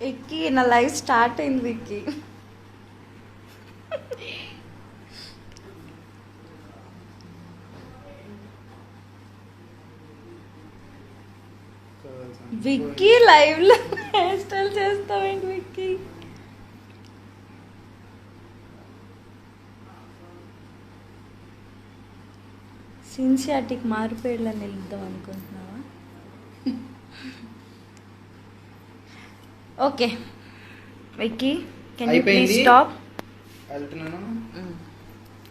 విక్కీ నా life start అయింది Vicky. Vicky live లో హెయిర్ స్టైల్ చేస్తావేంటి విక్కీ? సిన్సియాటిక్ మారిపోయేలా నిలుద్దాం అనుకుంటున్నావా? Okay Vicky, can you please stop? వెళ్తున్నాను.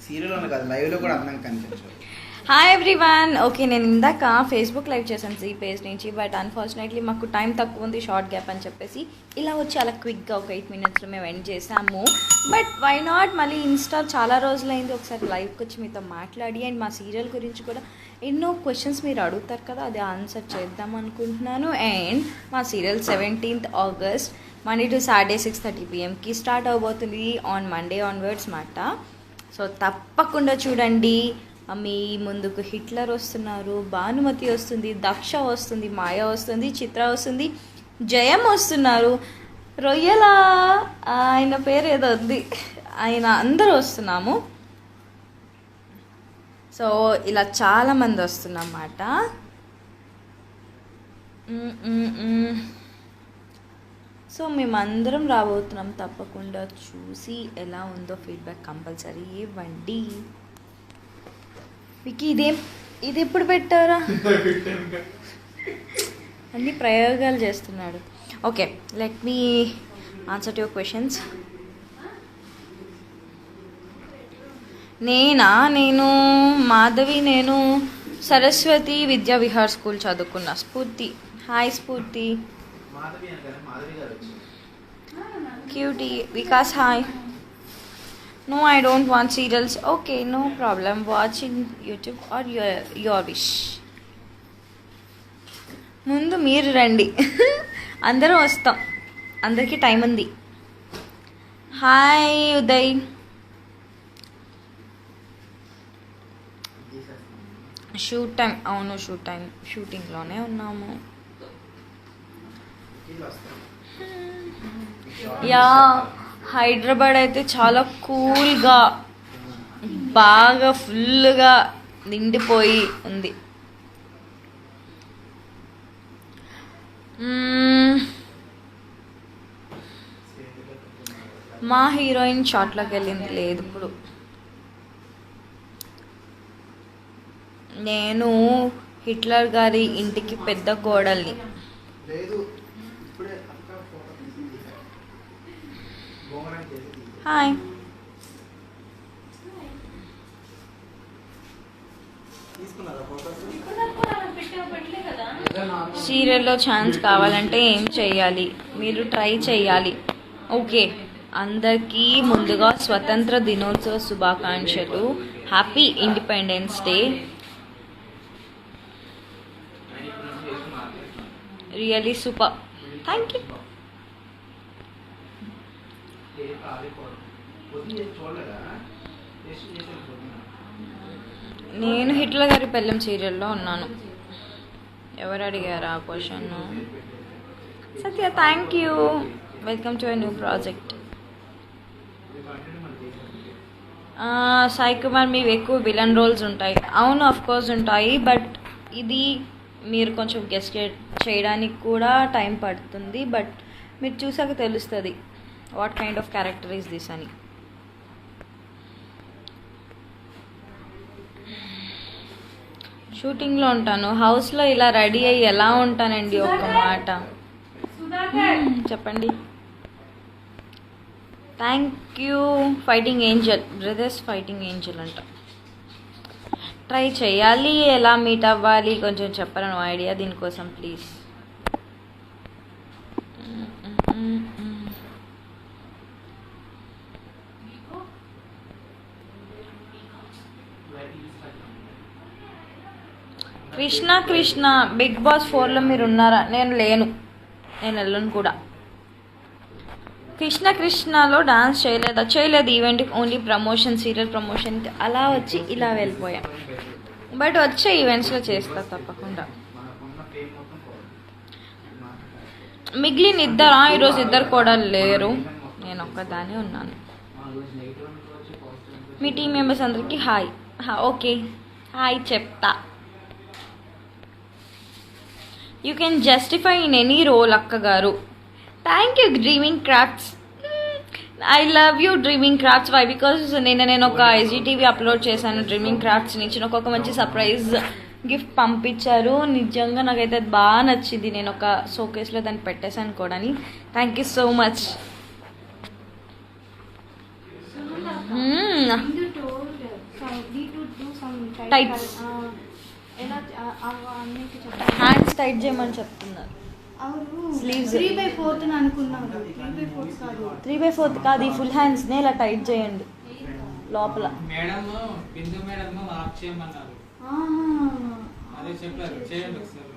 సీరియల్ కాదు, లైవ్లో కూడా అందంగా కనిపించాలి. Hi everyone. ఓకే, నేను ఇందాక ఫేస్బుక్ లైవ్ చేశాను జీ పేజ్ నుంచి, బట్ అన్ఫార్చునేట్లీ మాకు టైం తక్కువ ఉంది, షార్ట్ గ్యాప్ అని చెప్పేసి ఇలా వచ్చి అలా క్విక్గా ఒక 8 minutesలో మేము ఎండ్ చేసాము. బట్ వై నాట్ మళ్ళీ ఇన్స్టా చాలా రోజులైంది ఒకసారి లైవ్కి వచ్చి మీతో మాట్లాడి, అండ్ మా సీరియల్ గురించి కూడా ఎన్నో క్వశ్చన్స్ మీరు అడుగుతారు కదా, అది ఆన్సర్ చేద్దాం అనుకుంటున్నాను. అండ్ మా serial 17th August Monday to Saturday 6:30 PM start అవబోతుంది, ఆన్ మండే ఆన్వర్డ్స్ మాట. సో తప్పకుండా చూడండి. మీ ముందుకు హిట్లర్ వస్తున్నారు, భానుమతి వస్తుంది, దక్ష వస్తుంది, మాయ వస్తుంది, చిత్ర వస్తుంది, జయం వస్తున్నారు, రొయ్యల ఆయన పేరు ఏదో ఉంది, ఆయన అందరూ వస్తున్నాము. సో ఇలా చాలామంది వస్తున్నమాట. సో మేమందరం రాబోతున్నాం. తప్పకుండా చూసి ఎలా ఉందో ఫీడ్బ్యాక్ కంపల్సరీ ఇవ్వండి. వికీ ఇది ఎప్పుడు పెట్టారా? అన్ని ప్రయోగాలు చేస్తున్నాడు. Okay, let me answer to your questions. నేను మాధవి, నేను సరస్వతి విద్యా విహార్ స్కూల్ చదువుకున్నా. Sphurthi, hi Sphurthi. Cutie. Vikas, hi. No, I don't want serials. Okay, no problem. Watch in YouTube or your wish. ముందు మీరు రండి, అందరం వస్తాం, అందరికీ టైం ఉంది. హాయ్ ఉదయ్. షూట్ టైం, అవును షూటింగ్లోనే ఉన్నాము. యా, హైదరాబాద్ అయితే చాలా కూల్గా బాగా ఫుల్గా నిండిపోయి ఉంది. మా హీరోయిన్ షాట్లోకి వెళ్ళింది, లేదు ఇప్పుడు. నేను హిట్లర్ గారి ఇంటికి పెద్ద కోడల్ని. హాయ్. సీరియల్లో ఛాన్స్ కావాలంటే ఏం చేయాలి? మీరు ట్రై చేయాలి. ఓకే, అందరికీ ముందుగా స్వతంత్ర దినోత్సవ శుభాకాంక్షలు. Happy independence day. Really super, thank you. నేను హిట్లర్ గారి పెళ్ళం సీరియల్లో ఉన్నాను. ఎవరు అడిగారు ఆ question? Satya, thank you. Welcome to a new project. Sai Kumar, మీవి ఎక్కువ విలన్ రోల్స్ ఉంటాయి. అవును, ఆఫ్ కోర్స్ ఉంటాయి, బట్ ఇది మీరు కొంచెం గెస్ట్ చేయడానికి కూడా టైం పడుతుంది. బట్ మీరు చూసాక తెలుస్తుంది what kind of character is this అని. షూటింగ్లో ఉంటాను. హౌస్లో ఇలా రెడీ అయ్యి ఎలా ఉంటానండి? ఒక్క మాట చెప్పండి. Thank you. Fighting Angel brothers, fighting Angel అంట. ట్రై చేయాలి. ఎలా మీట్ అవ్వాలి కొంచెం చెప్పరా? ఐడియా దీనికోసం ప్లీజ్. కృష్ణ బిగ్ బాస్ 4లో మీరు ఉన్నారా? నేను లేను, నేను వెళ్ళను కూడా. కృష్ణ కృష్ణలో డాన్స్ చేయలేదు ఈవెంట్కి, ఓన్లీ ప్రమోషన్, సీరియల్ ప్రమోషన్ అలా వచ్చి ఇలా వెళ్ళిపోయాం. బట్ వచ్చే ఈవెంట్స్లో చేస్తా తప్పకుండా. మిగిలిన ఇద్దరా? ఈరోజు ఇద్దరు కూడా లేరు, నేను ఒక్కదానే ఉన్నాను. మీ టీం మెంబర్స్ అందరికీ హాయ్. ఓకే హాయ్ చెప్తా. You can justify in any role అక్క గారు. Thank you dreaming crafts. I love you dreaming crafts. Why? Because నేను ఒక ఎస్జీటీవీ అప్లోడ్ చేశాను డ్రీమింగ్ క్రాఫ్ట్స్ నుంచి. నాకు ఒక మంచి సర్ప్రైజ్ గిఫ్ట్ పంపించారు. నిజంగా నాకైతే అది బాగా నచ్చింది. నేను ఒక షోకేస్లో దాన్ని పెట్టేశాను కూడా. Thank you so much. Tights hands tight చేయమని చెప్తున్నారు. స్లీవ్స్ 3/4 అనుకున్నాను. 3/4 కాదు, ఈ ఫుల్ హ్యాండ్స్ నే ఇలా టైట్ చేయండి లోపల. మేడం బిందు మేడం ఆఫ్ చేయమన్నారు. అదే చెప్పారు చేయండి ఒకసారి.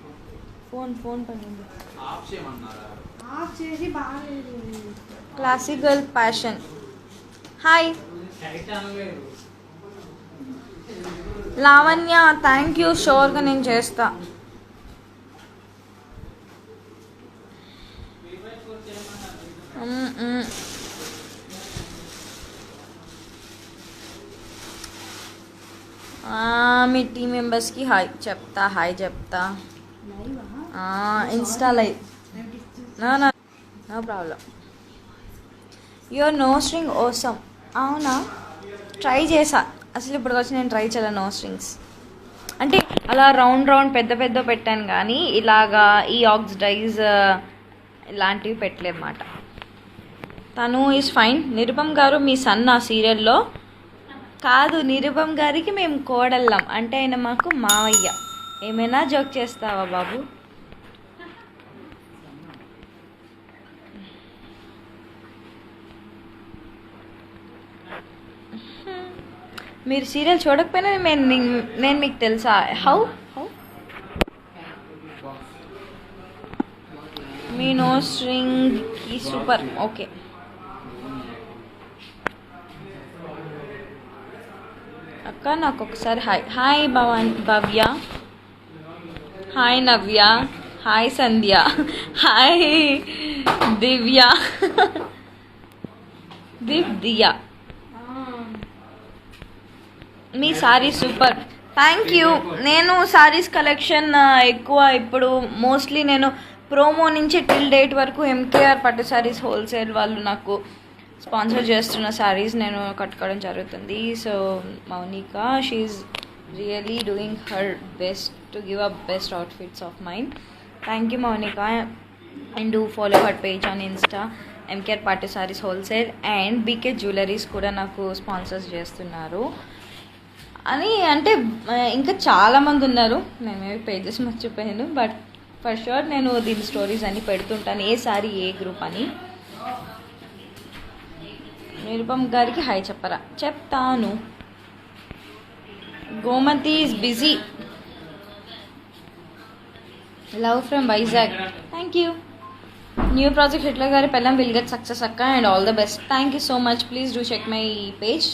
ఫోన్ పడింది. ఆఫ్ చేయమన్నారా? ఆఫ్ చేసి బాగాలేదు. Classic girl passion. హాయ్ టైట్ అనలేదు. Lavanya thank you. షోర్గా నేను చేస్తా. మీ టీం మెంబర్స్కి హాయ్ చెప్తా. Insta live. No problem. Your no string awesome. అవునా? ట్రై చేసా. అసలు ఇప్పటికి వచ్చి నేను ట్రై చేయలే నో స్ట్రింగ్స్. అంటే అలా రౌండ్ పెద్ద పెట్టాను కానీ ఇలాగా ఈ ఆక్సిడైజ్ ఇలాంటివి పెట్టలేదన్నమాట. తను ఈజ్ ఫైన్. నిరుపమ్ గారు మీ సన్ ఆ సీరియల్లో కాదు. నిరుపమ్ గారికి మేము కోడళ్ళం, అంటే ఆయన మాకు మావయ్య. ఏమైనా జోక్ చేస్తావా బాబు? మీరు సీరియల్ చూడకపోయినా నేను మీకు తెలుసా? హౌ మీ నో స్ట్రింగ్కి సూపర్. ఓకే అక్క నాకు ఒకసారి hi Bhavya, hi Navya, hi Sandhya, hi Divya, Divya. మీ సారీ సూపర్. Thank you. నేను సారీస్ కలెక్షన్ ఎక్కువ ఇప్పుడు మోస్ట్లీ నేను ప్రోమో నుంచి టిల్ డేట్ వరకు ఎంకేఆర్ పట్టు సారీస్ హోల్సేల్ వాళ్ళు నాకు స్పాన్సర్ చేస్తున్న సారీస్ నేను కట్టుకోవడం జరుగుతుంది. So Mounika she really doing her best to give a best outfits of mind. Thank you Mounika. And do follow her page on insta MKR pattu saris wholesale. And BK jewelleries కూడా నాకు sponsors చేస్తున్నారు అని. అంటే ఇంకా చాలామంది ఉన్నారు, నేను మేబీ పేజెస్ మర్చిపోయాను. బట్ ఫర్ షూర్ నేను దీని స్టోరీస్ అన్నీ పెడుతుంటాను, ఏ సారీ ఏ గ్రూప్ అని. నిరుపమ్ గారికి హాయ్ చెప్పరా? చెప్తాను. Gomathi is busy. Love from Vizag. Thank you. New project Hitler గారి పెళ్ళం విల్ గెట్ సక్సెస్ అక్క and all the best. Thank you so much. Please do check my page.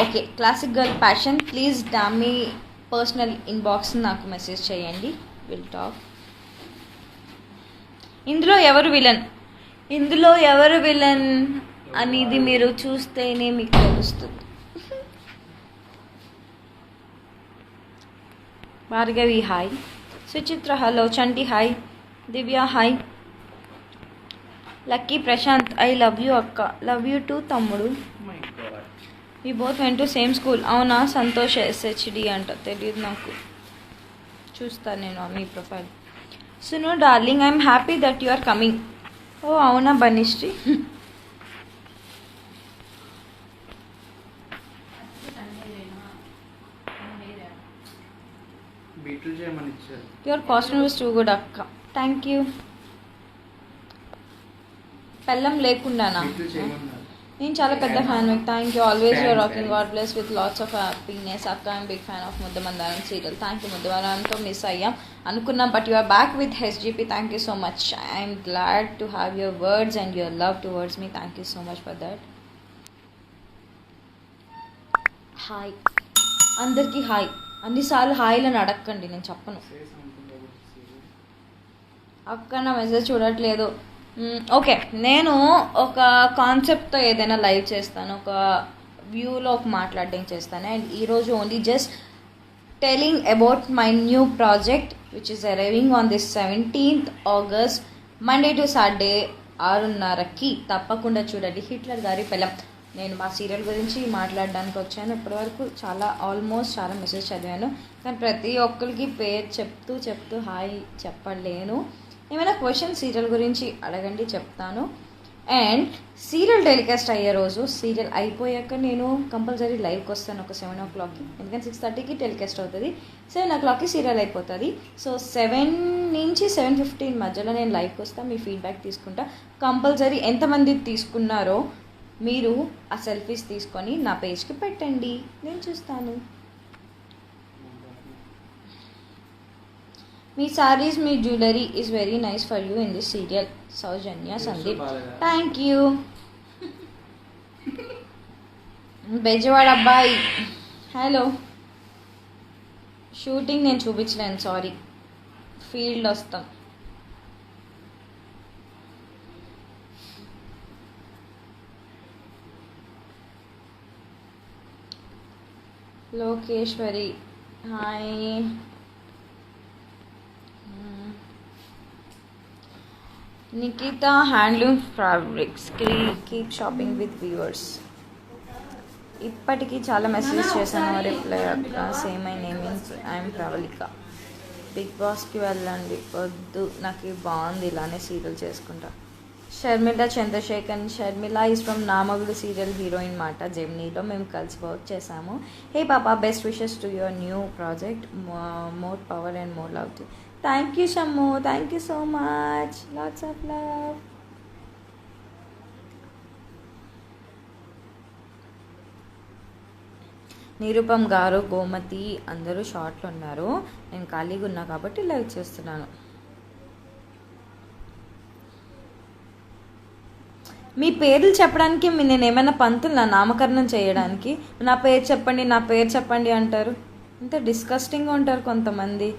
Okay classic girl passion. Please డామీ personal inbox నాకు message చేయండి. Will talk. ఇందులో ఎవరు villain అనేది మీరు చూస్తేనే మీకు తెలుస్తుంది. Bhargavi hi. Suchitra hello. Chanti hi. Divya hi. Lucky Prashanth I love you అక్క. లవ్ యూ టూ తమ్ముడు. We both went to same school. అవునా? సంతోష్ ఎస్హెచ్డి అంట. తెలియదు నాకు, చూస్తాను నేను మీ profile. Sunu darling I'm happy that you are coming. Oh అవునా Banishree. Your costume is too good అక్క. Thank you. పెళ్ళం లేకుండానా? నేను చాలా పెద్ద ఫ్యాన్ మీకు. Thank you. Always your rocking. Fan. God bless with lots of happiness. అక్క I'm big fan of Muddamandaram serial. Thank you. ముద్దమందారంతో మిస్ అయ్యాం అనుకున్నాం, but you are back with HGP. Thank you so much. I'm glad to have your words and your love towards me. Thank you so much for that. Hi అందరికీ hi. అన్నిసార్లు హాయ్లని అడగండి, నేను చెప్పను. అక్క నా మెసేజ్ చూడట్లేదు. ఓకే, నేను ఒక కాన్సెప్ట్తో ఏదైనా లైవ్ చేస్తాను, ఒక వ్యూలో ఒక మాట్లాడడం చేస్తాను. అండ్ ఈరోజు only just telling about my new project which is arriving on this 17th August, Monday to Saturday 6:30కి. తప్పకుండా చూడండి. హిట్లర్ గారి పెళ్ళం. నేను మా సీరియల్ గురించి మాట్లాడడానికి వచ్చాను. ఇప్పటివరకు ఆల్మోస్ట్ చాలా మెసేజ్ చదివాను, కానీ ప్రతి ఒక్కరికి పేరు చెప్తూ హాయ్ చెప్పలేను. ఏమైనా క్వశ్చన్ సీరియల్ గురించి అడగండి, చెప్తాను. అండ్ సీరియల్ టెలికాస్ట్ అయ్యే రోజు, సీరియల్ అయిపోయాక నేను కంపల్సరీ లైవ్కి వస్తాను ఒక 7 o'clockకి. ఎందుకంటే 6:30కి టెలికాస్ట్ అవుతుంది, 7 o'clockకి సీరియల్ అయిపోతుంది. సో 7 నుంచి 7:15 మధ్యలో నేను లైవ్కి వస్తాను. మీ ఫీడ్బ్యాక్ తీసుకుంటా. కంపల్సరీ ఎంతమంది తీసుకున్నారో మీరు ఆ సెల్ఫీస్ తీసుకొని నా పేజ్కి పెట్టండి, నేను చూస్తాను. మీ సారీస్, మీ jewellery is very nice for you in this serial. Soujanya Sandeep. Thank you. Bezawada అబ్బాయి హలో. షూటింగ్ నేను చూపించలేను, సారీ. ఫీల్డ్ వస్తాం. Lokeshwari hi. Nikhita handloom fabrics. Keep shopping with viewers. ఇప్పటికీ చాలా మెసేజ్ చేశాను, రిప్లై అక్క. Same I namings I'm Pravalika. Big బాస్కి వెళ్ళండి. వద్దు, నాకు బాగుంది, ఇలానే సీరియల్ చేసుకుంటా. Sharmila Chandrasekhar. Sharmila is from Namagudu serial heroine మాట. జెమ్నీలో మేము కలిసి వర్క్ చేసాము. హే పాపా, best wishes to your new project. More power and more love too. Thank you Shammu. Thank you so much. Lots of love. Nirupam garu, Gomathi అందరూ షార్ట్లో ఉన్నారు. నేను ఖాళీగా ఉన్నా కాబట్టి లైవ్ చేస్తున్నాను. మీ పేర్లు చెప్పడానికి నేను ఏమైనా పంతులు నా నామకరణం చేయడానికి? నా పేరు చెప్పండి అంటారు. ఇంత డిస్కస్టింగ్గా ఉంటారు కొంతమంది.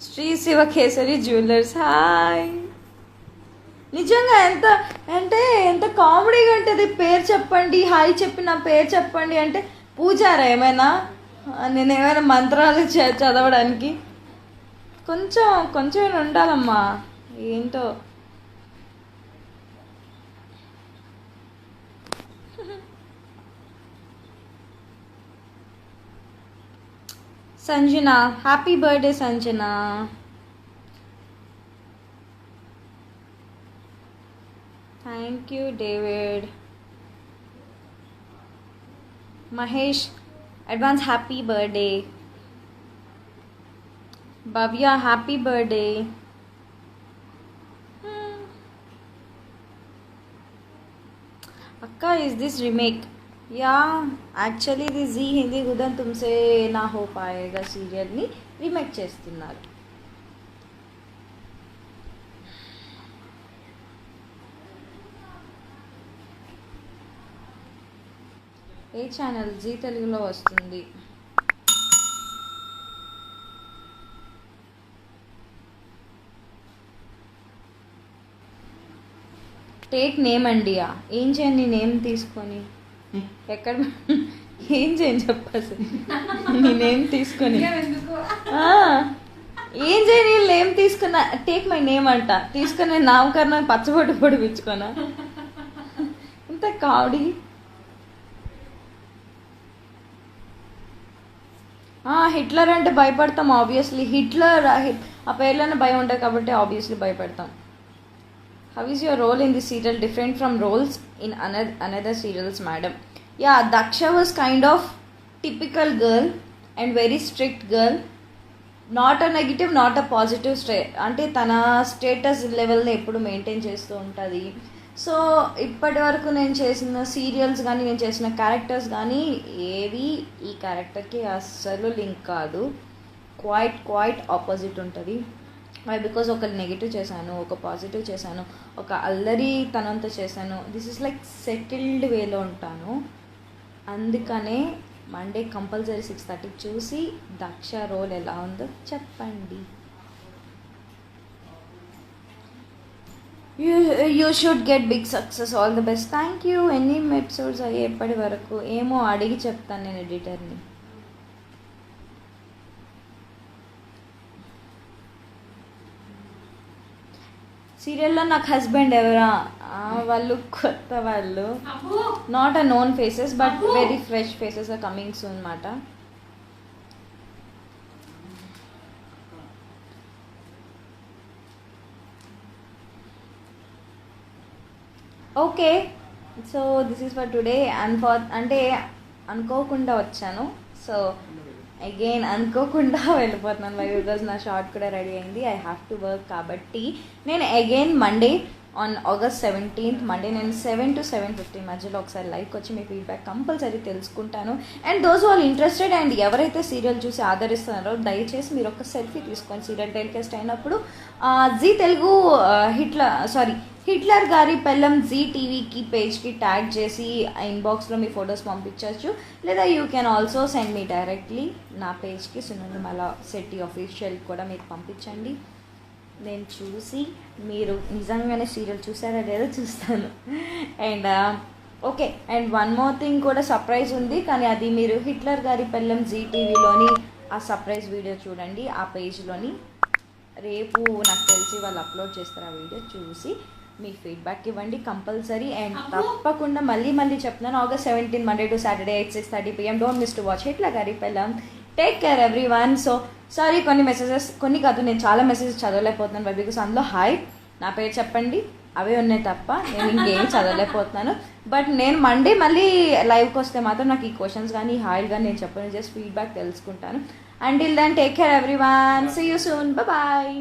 Shri Shiva Kesari jewellers hi. నిజంగా ఎంత కామెడీగా ఉంటుంది. పేరు చెప్పండి, హాయ్ చెప్పి నా పేరు చెప్పండి అంటే పూజారా ఏమైనా? నేను ఏమైనా మంత్రాలు చదవడానికి? కొంచెం ఉండాలమ్మా. ఏంటో Sanjana. Happy birthday Sanjana. Thank you David. Mahesh advance happy birthday. Bhavya happy birthday. అక్క ఇస్ దిస్ రీమేక్? या యాక్చువల్లీ ఇది జీ హిందీ గుదన్ తుమ్సే నా హో పాయేగా సీరియల్ని రీమేక్ చేస్తున్నారు. ఏ ఛానల్? జీ తెలుగులో వస్తుంది. టేక్ నేమ్ అండియా. ఏం చేయండి నేమ్ తీసుకొని? ఎక్కడ ఏం చేయని చెప్పాల్సి నీ నేమ్ తీసుకొని ఏం చేయని నేమ్ తీసుకున్నా? టేక్ మై నేమ్ అంట తీసుకొని నేను నామకరణం పచ్చబొట్టు పొడిపించుకోనా? ఇంత కామెడీ. హిట్లర్ అంటే భయపడతాం ఆబ్వియస్లీ. హిట్లర్ ఆ పేర్లోనే భయం ఉంటుంది కాబట్టి ఆబ్వియస్లీ భయపడతాం. How is your role in this serial different from roles in another serials, madam? Yeah, Daksha was kind of typical girl and very strict girl. Not a negative, not a positive. అంటే తన status లెవెల్ని ఎప్పుడు maintain చేస్తూ ఉంటుంది. So ఇప్పటి వరకు నేను చేసిన సీరియల్స్ కానీ నేను చేసిన క్యారెక్టర్స్ కానీ ఏవి ఈ క్యారెక్టర్కి అస్సలు లింక్ కాదు. క్వైట్ ఆపోజిట్ ఉంటుంది. బికాజ్ ఒక నెగిటివ్ చేశాను, ఒక పాజిటివ్ చేశాను, ఒక అల్లరి తనంతో చేశాను. దిస్ ఇస్ లైక్ సెటిల్డ్ వేలో ఉంటాను. అందుకనే మండే కంపల్సరీ 6:30 చూసి దక్ష రోల్ ఎలా ఉందో చెప్పండి. You should get big success, all the best. Thank you. ఎన్ని ఎపిసోడ్స్ అయ్యి ఎప్పటి వరకు ఏమో అడిగి చెప్తాను నేను ఎడిటర్ని. సీరియల్లో నాకు హస్బెండ్ ఎవరా? వాళ్ళు కొత్త వాళ్ళు, not a known faces but very fresh faces are coming soon అన్నమాట. Okay, so this is for today. అంటే అనుకోకుండా వచ్చాను, సో అగైన్ అనుకోకుండా వెళ్ళిపోతున్నాను బికాజ్ నా షార్ట్ కూడా రెడీ అయింది. I have to work. కాబట్టి నేను again Monday on August 17th Monday నేను 7 to 7:15 మధ్యలో ఒకసారి లైక్ వచ్చి మీ ఫీడ్బ్యాక్ కంపల్సరీ తెలుసుకుంటాను. And those all interested and ఎవరైతే సీరియల్ చూసి ఆదరిస్తున్నారో దయచేసి మీరు ఒక సెల్ఫీ తీసుకొని సీరియల్ టెలికాస్ట్ అయినప్పుడు జీ తెలుగు హిట్లర్ గారి పెళ్ళం జీ టీవీకి పేజ్కి ట్యాగ్ చేసి ఇన్బాక్స్లో మీ ఫొటోస్ పంపించవచ్చు. లేదా you can also send me directly నా పేజ్కి సునందమాల శెట్టి అఫీషియల్ కూడా మీరు పంపించండి. నేను చూసి మీరు నిజంగానే సీరియల్ చూసారా లేదో చూస్తాను. And okay, and one more thing కూడా సర్ప్రైజ్ ఉంది, కానీ అది మీరు హిట్లర్ గారి పెళ్ళం జీ టీవీలోని ఆ సర్ప్రైజ్ వీడియో చూడండి. ఆ పేజ్లోని రేపు నాకు తెలిసి వాళ్ళు అప్లోడ్ చేస్తారు. ఆ వీడియో చూసి మీ ఫీడ్బ్యాక్ ఇవ్వండి కంపల్సరీ. అండ్ తప్పకుండా మళ్ళీ చెప్తున్నాను, August 17 Monday to Saturday 8-6:30 PM. Don't miss to watch Hitler గారి పెళ్ళం. Take care everyone. So sorry, కొన్ని మెసేజెస్, కొన్ని కాదు, నేను చాలా మెసేజెస్ చదవలేకపోతున్నాను బికాస్ అందులో హాయ్ నా పేరు చెప్పండి అవే ఉన్నాయి తప్ప నేను ఇంకేం చదవలేకపోతున్నాను. బట్ నేను మండే మళ్ళీ లైవ్కి వస్తే మాత్రం నాకు ఈ క్వశ్చన్స్ కానీ హాయిలు కానీ నేను చెప్పను, జస్ట్ ఫీడ్బ్యాక్ తెలుసుకుంటాను. Until then take care everyone. See you soon. Bye.